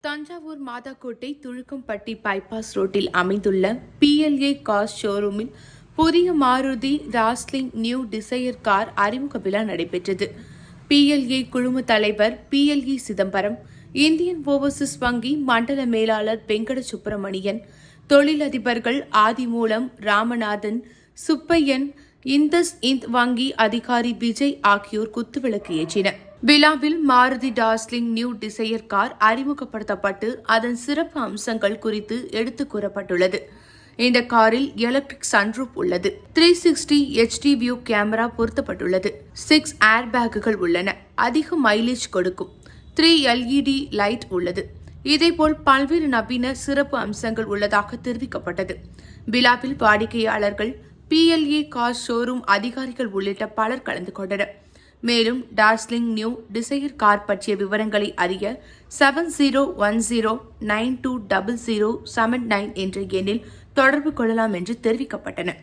Thanjavur Mathakottai துழுக்கம்பட்டி bypass ரோட்டில் அமைந்துள்ள PLA car ஷோரூமில் புதிய Maruti dazzling new Dzire car அறிமுக விழா நடைபெற்றது. PLA குழும தலைவர் PLE சிதம்பரம், இந்தியன் ஓவர்சீஸ் வங்கி மண்டல மேலாளர் வெங்கட சுப்பிரமணியன், தொழிலதிபர்கள் ஆதிமூலம், ராமநாதன், சுப்பையன், இந்தஸ் இந்த் வங்கி அதிகாரி விஜய் ஆகியோர் குத்துவிளக்கு ஏற்றினர். விழாவில் Maruti dazzling new Dzire car அறிமுகப்படுத்தப்பட்டு அதன் சிறப்பு அம்சங்கள் குறித்து எடுத்துக் கூறப்பட்டுள்ளது. இந்த காரில் எலக்ட்ரிக் சன்ரூப் உள்ளது. 360 HD வியூ கேமரா பொருத்தப்பட்டுள்ளது. 6 ஏர் பேக்குகள் உள்ளன. அதிக மைலேஜ் கொடுக்கும் 3 LED லைட் உள்ளது. இதேபோல் பல்வேறு நவீன சிறப்பு அம்சங்கள் உள்ளதாக தெரிவிக்கப்பட்டது. விழாவில் வாடிக்கையாளர்கள், PLA கார் ஷோரூம் அதிகாரிகள் உள்ளிட்ட பலர் கலந்து கொண்டனர். மேலும் டாஸ்லிங் நியூ டிசையர் கார் பற்றிய விவரங்களை அறிய 7010920079 என்ற எண்ணில் தொடர்பு கொள்ளலாம் என்று தெரிவிக்கப்பட்டன.